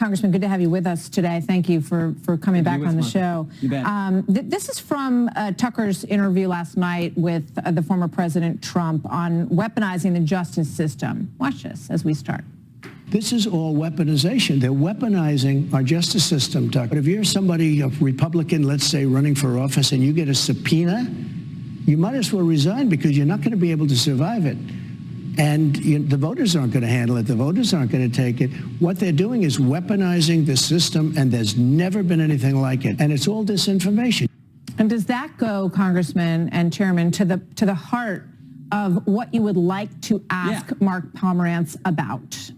Congressman, good to have you with us today. Thank you for coming back on the show. You bet. This is from Tucker's interview last night with the former President Trump on weaponizing the justice system. Watch this as we start. This is all weaponization. They're weaponizing our justice system, Tucker. But if you're somebody, a Republican, let's say, running for office, and you get a subpoena, you might as well resign because you're not going to be able to survive it. And the voters aren't going to handle it. The voters aren't going to take it. What they're doing is weaponizing the system, and there's never been anything like it. And it's all disinformation. And does that go, Congressman and Chairman, to the heart of what you would like to ask Mark Pomerantz about?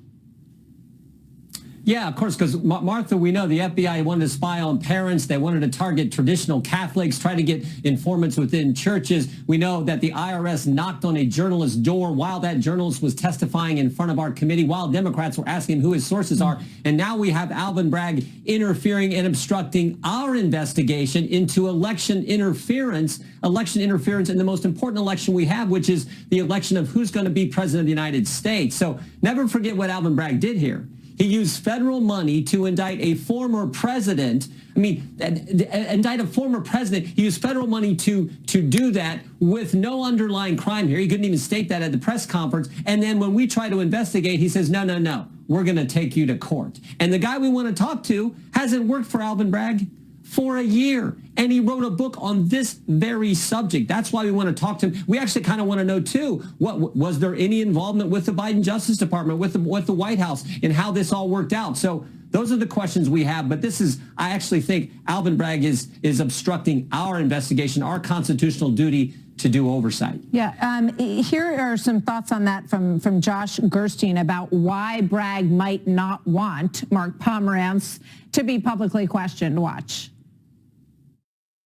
Yeah, of course, because Martha, we know the FBI wanted to spy on parents. They wanted to target traditional Catholics, try to get informants within churches. We know that the IRS knocked on a journalist's door while that journalist was testifying in front of our committee, while Democrats were asking who his sources are. And now we have Alvin Bragg interfering and obstructing our investigation into election interference in the most important election we have, which is the election of who's going to be president of the United States. So never forget what Alvin Bragg did here. He used federal money to indict a former president. Indict a former president. He used federal money to do that with no underlying crime here. He couldn't even state that at the press conference. And then when we try to investigate, he says, no, we're going to take you to court. And the guy we want to talk to hasn't worked for Alvin Bragg for a year. And he wrote a book on this very subject. That's why we want to talk to him. We actually kind of want to know, too, was there any involvement with the Biden Justice Department, with the White House, and how this all worked out? So those are the questions we have. But this is, I actually think Alvin Bragg is obstructing our investigation, our constitutional duty to do oversight. Yeah, here are some thoughts on that from Josh Gerstein about why Bragg might not want Mark Pomerantz to be publicly questioned. Watch.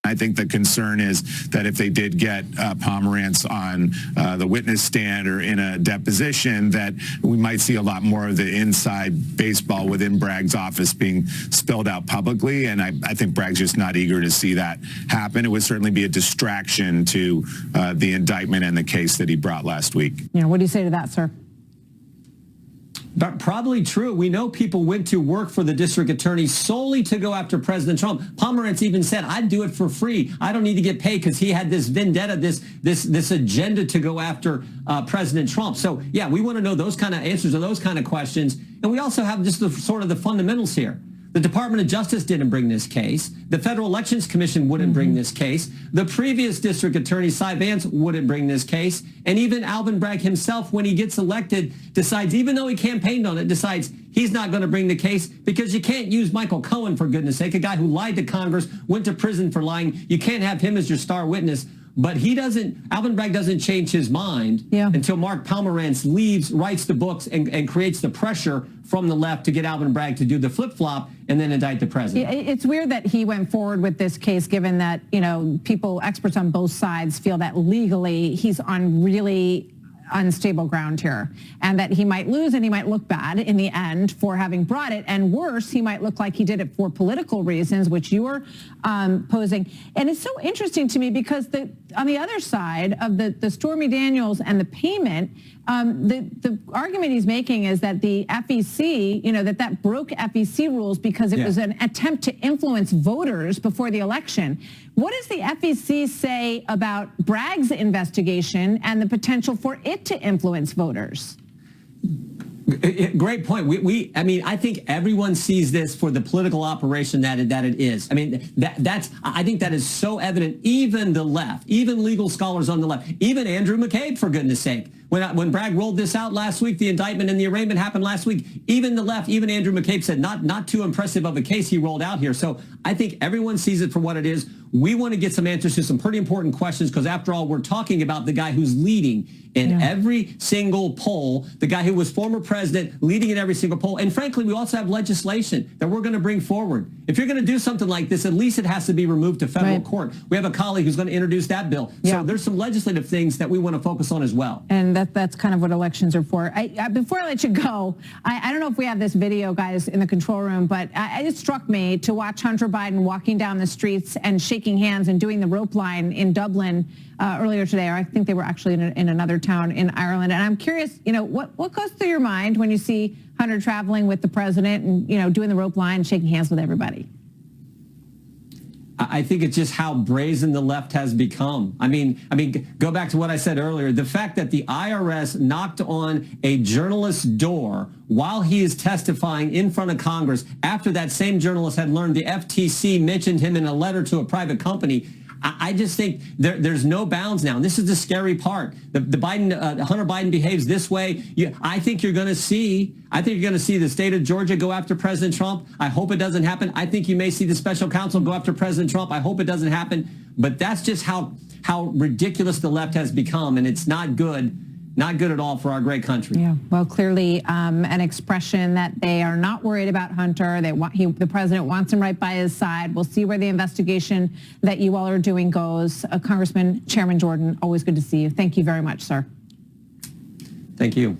I think the concern is that if they did get Pomerantz on the witness stand or in a deposition, that we might see a lot more of the inside baseball within Bragg's office being spilled out publicly. And I think Bragg's just not eager to see that happen. It would certainly be a distraction to the indictment and the case that he brought last week. Yeah, what do you say to that, sir? But probably true. We know people went to work for the district attorney solely to go after President Trump. Pomerantz even said, I'd do it for free. I don't need to get paid, because he had this vendetta, this agenda to go after President Trump. So, yeah, we want to know those kind of answers to those kind of questions. And we also have just the fundamentals here. The Department of Justice didn't bring this case. The Federal Elections Commission wouldn't bring this case. The previous district attorney, Cy Vance, wouldn't bring this case. And even Alvin Bragg himself, when he gets elected, decides, even though he campaigned on it, decides he's not going to bring the case, because you can't use Michael Cohen, for goodness sake, a guy who lied to Congress, went to prison for lying. You can't have him as your star witness. But Alvin Bragg doesn't change his mind until Mark Pomerantz leaves, writes the books, and creates the pressure from the left to get Alvin Bragg to do the flip-flop and then indict the president. It's weird that he went forward with this case, given that, experts on both sides feel that legally he's on really unstable ground here, and that he might lose and he might look bad in the end for having brought it, and worse, he might look like he did it for political reasons, which you're posing. And it's so interesting to me, because on the other side of the Stormy Daniels and the payment, the argument he's making is that the FEC, that broke FEC rules because it was an attempt to influence voters before the election. What does the FEC say about Bragg's investigation and the potential for it to influence voters? Great point. I think everyone sees this for the political operation that it is. I think that is so evident. Even the left, even legal scholars on the left, even Andrew McCabe, for goodness sake. When Bragg rolled this out last week, the indictment and the arraignment happened last week, even the left, even Andrew McCabe said not too impressive of a case he rolled out here. So I think everyone sees it for what it is. We want to get some answers to some pretty important questions, because after all, we're talking about the guy who's leading in every single poll, the guy who was former president, leading in every single poll. And frankly, we also have legislation that we're going to bring forward. If you're going to do something like this, at least it has to be removed to federal court. We have a colleague who's going to introduce that bill. So there's some legislative things that we want to focus on as well. And that's kind of what elections are for. Before I let you go, I don't know if we have this video, guys, in the control room, but it struck me to watch Hunter Biden walking down the streets and shaking shaking hands and doing the rope line in Dublin earlier today, or I think they were actually in another town in Ireland. And I'm curious, what goes through your mind when you see Hunter traveling with the president and, doing the rope line, shaking hands with everybody? I think it's just how brazen the left has become. I mean, go back to what I said earlier. The fact that the IRS knocked on a journalist's door while he is testifying in front of Congress after that same journalist had learned the FTC mentioned him in a letter to a private company. I just think there's no bounds now. And this is the scary part. The Hunter Biden behaves this way. I think you're going to see the state of Georgia go after President Trump. I hope it doesn't happen. I think you may see the special counsel go after President Trump. I hope it doesn't happen. But that's just how ridiculous the left has become. And it's not good. Not good at all for our great country. Yeah, well, clearly an expression that they are not worried about Hunter. The president wants him right by his side. We'll see where the investigation that you all are doing goes. Congressman Chairman Jordan, always good to see you. Thank you very much, sir. Thank you.